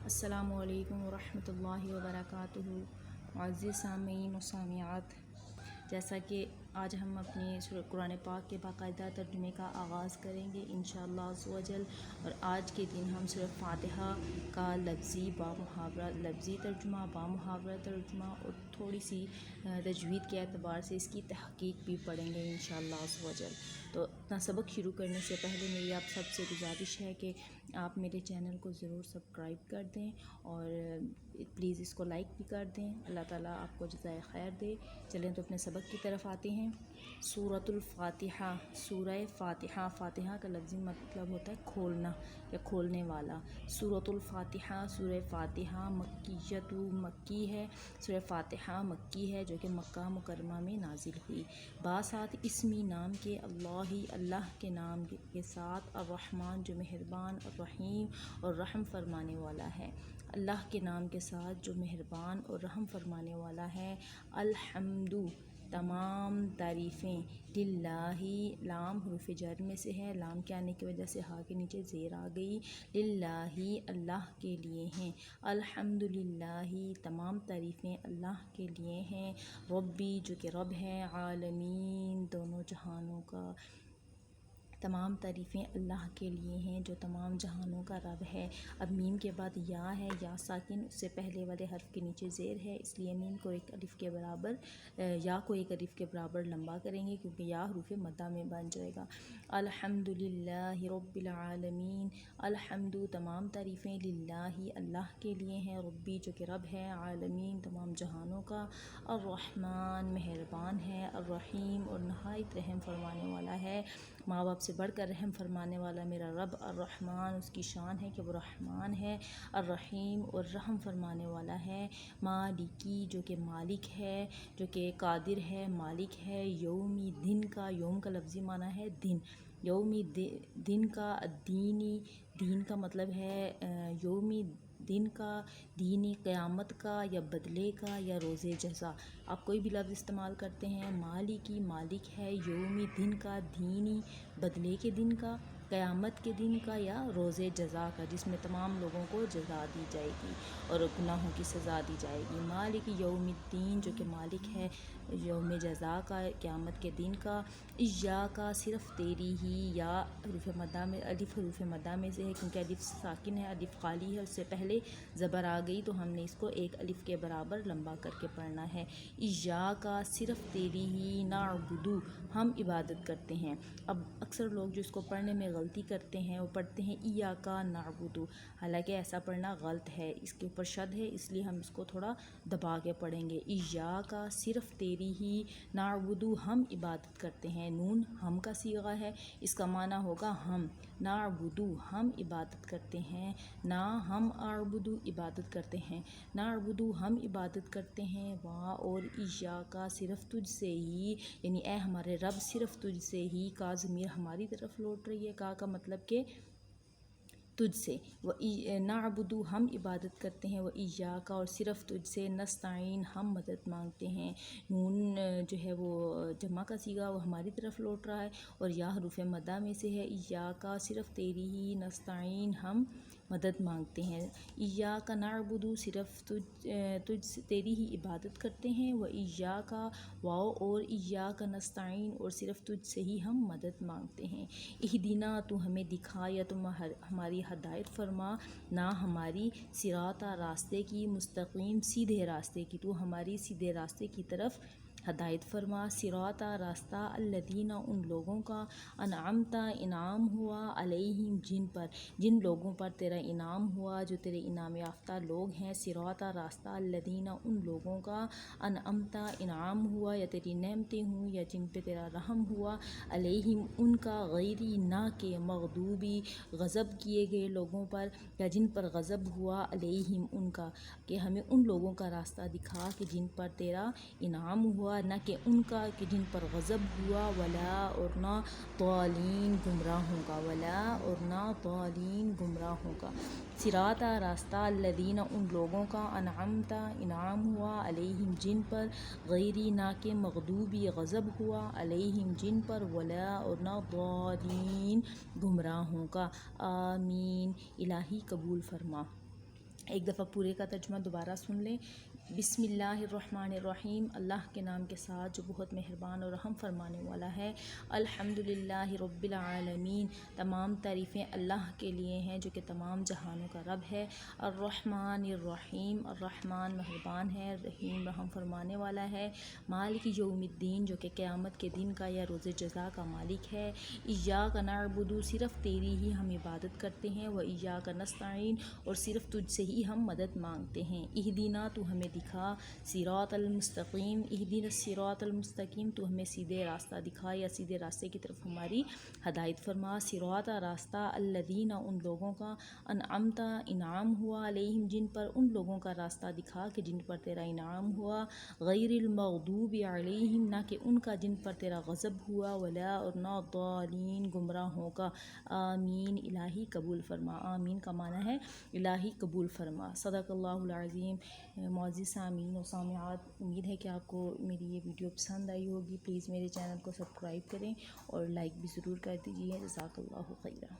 السلام علیکم ورحمۃ اللہ وبرکاتہ۔ معزز سامعین و سامعات، جیسا کہ آج ہم اپنے قرآن پاک کے باقاعدہ ترجمے کا آغاز کریں گے انشاءاللہ عز و جل، اور آج کے دن ہم سورہ فاتحہ کا لفظی بامحاورہ لفظی ترجمہ، بامحاورہ ترجمہ اور تھوڑی سی تجوید کے اعتبار سے اس کی تحقیق بھی پڑھیں گے انشاءاللہ عز و جل۔ تو اپنا سبق شروع کرنے سے پہلے میری آپ سب سے گزارش ہے کہ آپ میرے چینل کو ضرور سبسکرائب کر دیں اور پلیز اس کو لائک بھی کر دیں۔ اللہ تعالیٰ آپ کو جزائے خیر دے۔ چلیں تو اپنے سبق کی طرف آتے ہیں۔ سورۃ الفاتحہ، سورہ فاتحہ، فاتحہ کا لفظی مطلب ہوتا ہے کھولنا یا کھولنے والا۔ سورۃ الفاتحہ، سورہ فاتحہ مکیۃ، مکی ہے۔ سورہ فاتحہ مکی ہے جو کہ مکہ مکرمہ میں نازل ہوئی۔ باسات اسمی نام کے اللہ کے نام کے ساتھ، الرحمن جو مہربان، الرحیم اور رحم فرمانے والا ہے۔ اللہ کے نام کے ساتھ جو مہربان اور رحم فرمانے والا ہے۔ الحمد تمام تعریفیں، للہ لام حروف جر میں سے ہے، لام کے آنے کی وجہ سے ہا کے نیچے زیر آ گئی، للہ اللہ کے لیے ہیں۔ الحمد للہ تمام تعریفیں اللہ کے لیے ہیں۔ ربی جو کہ رب ہے، عالمین دونوں جہانوں کا، تمام تعریفیں اللہ کے لیے ہیں جو تمام جہانوں کا رب ہے۔ اب میم کے بعد یا ہے، یا ساکن، اس سے پہلے والے حرف کے نیچے زیر ہے، اس لیے میم کو ایک الف کے برابر، یا کو ایک الف کے برابر لمبا کریں گے کیونکہ یا حروف مدہ میں بن جائے گا۔ الحمد للہ رب العالمین، الحمد تمام تعریفیں، للہ اللہ کے لیے ہیں، ربی جو کہ رب ہے، عالمین تمام جہانوں کا، الرحمن مہربان ہے، الرحیم اور نہایت رحم فرمانے والا ہے۔ ماں باپ سے بڑھ کر رحم فرمانے والا میرا رب الرحمن، اس کی شان ہے کہ وہ رحمان ہے، الرحیم اور رحم فرمانے والا ہے۔ مالکی جو کہ مالک ہے، جو کہ قادر ہے، مالک ہے، یومی دن کا، یوم کا لفظی معنی ہے دن، یومی دن کا، الدینی دین کا مطلب ہے یومی دن کا، دینی قیامت کا یا بدلے کا یا روز جزا، آپ کوئی بھی لفظ استعمال کرتے ہیں۔ مالکی مالک ہے، یومی دن کا، دینی بدلے کے دن کا، قیامت کے دن کا یا روز جزا کا، جس میں تمام لوگوں کو جزا دی جائے گی اور گناہوں کی سزا دی جائے گی۔ مالک یوم الدین جو کہ مالک ہے یوم جزا کا، قیامت کے دن کا۔ ایاک صرف تیری ہی، یا حروف مدہ میں، الف حروف مدہ میں سے ہے کیونکہ الف ساکن ہے، الف خالی ہے، اس سے پہلے زبر آ گئی تو ہم نے اس کو ایک الف کے برابر لمبا کر کے پڑھنا ہے۔ ایاک صرف تیری ہی، نعبدو ہم عبادت کرتے ہیں۔ اب اکثر لوگ جو اس کو پڑھنے میں غلطی کرتے ہیں وہ پڑھتے ہیں ایاک نعبدو، حالانکہ ایسا پڑھنا غلط ہے، اس کے اوپر شد ہے، اس لیے ہم اس کو تھوڑا دبا کے پڑھیں گے۔ ایاک صرف تیری ہی، نعبدو ہم عبادت کرتے ہیں، نون ہم کا صیغہ ہے، اس کا معنی ہوگا ہم، نعبدو ہم عبادت کرتے ہیں، نا ہم اعبدو عبادت کرتے ہیں، نعبدو ہم عبادت کرتے ہیں، وا اور ایاک صرف تجھ سے ہی، یعنی اے ہمارے رب صرف تجھ سے ہی، کا ضمیر ہماری طرف لوٹ رہی ہے، کا مطلب کہ تجھ سے، نعبدو ہم عبادت کرتے ہیں، ایاک اور صرف تجھ سے، نستعین ہم مدد مانگتے ہیں، نون جو ہے وہ جمع کا صیغہ وہ ہماری طرف لوٹ رہا ہے اور یا حروف مدہ میں سے ہے، ایاک صرف تیری ہی، نستعین ہم مدد مانگتے ہیں، ایاک نعبدو صرف تیری ہی عبادت کرتے ہیں، ایاک واو اور ایاک نستعین اور صرف تجھ سے ہی ہم مدد مانگتے ہیں۔ اہدنا تو ہمیں دکھا یا تم ہماری ہدایت فرما، نہ ہماری صراط راستے کی، مستقیم سیدھے راستے کی، تو ہماری سیدھے راستے کی طرف ہدایت فرما، صراط راستہ، الذین ان لوگوں کا، انعمت انعام ہوا، علیہم جن لوگوں پر تیرا انعام ہوا، جو تیرے انعام یافتہ لوگ ہیں، صراط راستہ، الذین ان لوگوں کا، انعمت انعام ہوا یا تیری نعمتیں ہوں یا جن پہ تیرا رحم ہوا، علیہم ان کا، غیری نہ کہ مغضوبی غضب کیے گئے لوگوں پر یا جن پر غضب ہوا، علیہم ان کا، کہ ہمیں ان لوگوں کا راستہ دکھا کہ جن پر تیرا انعام ہوا، نہ کہ ان کا کہ جن پر غضب ہوا، ولا اور نہ ضالین گمراہوں کا، ولا اور نہ ضالین گمراہوں کا، صراط راستہ، الذین ان لوگوں کا، انعمت انعام ہوا، علیہم جن پر، غیری نہ کہ مغضوبی غضب ہوا، علیہم جن پر، ولا اور نہ ضالین گمراہوں کا۔ آمین، الہی قبول فرما۔ ایک دفعہ پورے کا ترجمہ دوبارہ سن لیں۔ بسم اللہ الرحمن الرحیم، اللہ کے نام کے ساتھ جو بہت مہربان اور رحم فرمانے والا ہے۔ الحمدللہ رب العالمین، تمام تعریفیں اللہ کے لیے ہیں جو کہ تمام جہانوں کا رب ہے۔ الرحمن الرحیم، الرحمن مہربان ہے، رحیم رحم فرمانے والا ہے۔ مالک یوم الدین، جو کہ قیامت کے دن کا یا روز جزا کا مالک ہے۔ ایاک نعبد، صرف تیری ہی ہم عبادت کرتے ہیں۔ و ایاک نستعین، اور صرف تجھ سے ہی ہم مدد مانگتے ہیں۔ اہدنا، تو ہمیں دکھا، صراط المستقیم، اہدنا الصراط المستقیم، تو ہمیں سیدھے راستہ دکھا یا سیدھے راستے کی طرف ہماری ہدایت فرما۔ صراط، راستہ، الذین، ان لوگوں کا، انعمت، انعام ہوا، علیہم، جن پر، ان لوگوں کا راستہ دکھا کہ جن پر تیرا انعام ہوا، غیر المغضوب علیہم، نہ کہ ان کا جن پر تیرا غضب ہوا، ولا، اور نہ الضالین، گمراہوں کا۔ آمین، الہی قبول فرما۔ آمین کا معنی ہے الہی قبول فرما۔ صدق اللہ العظیم۔ معزز سامعین و سامعات، امید ہے کہ آپ کو میری یہ ویڈیو پسند آئی ہوگی۔ پلیز میرے چینل کو سبسکرائب کریں اور لائک بھی ضرور کر دیجیے۔ جزاک اللہ خیرہ۔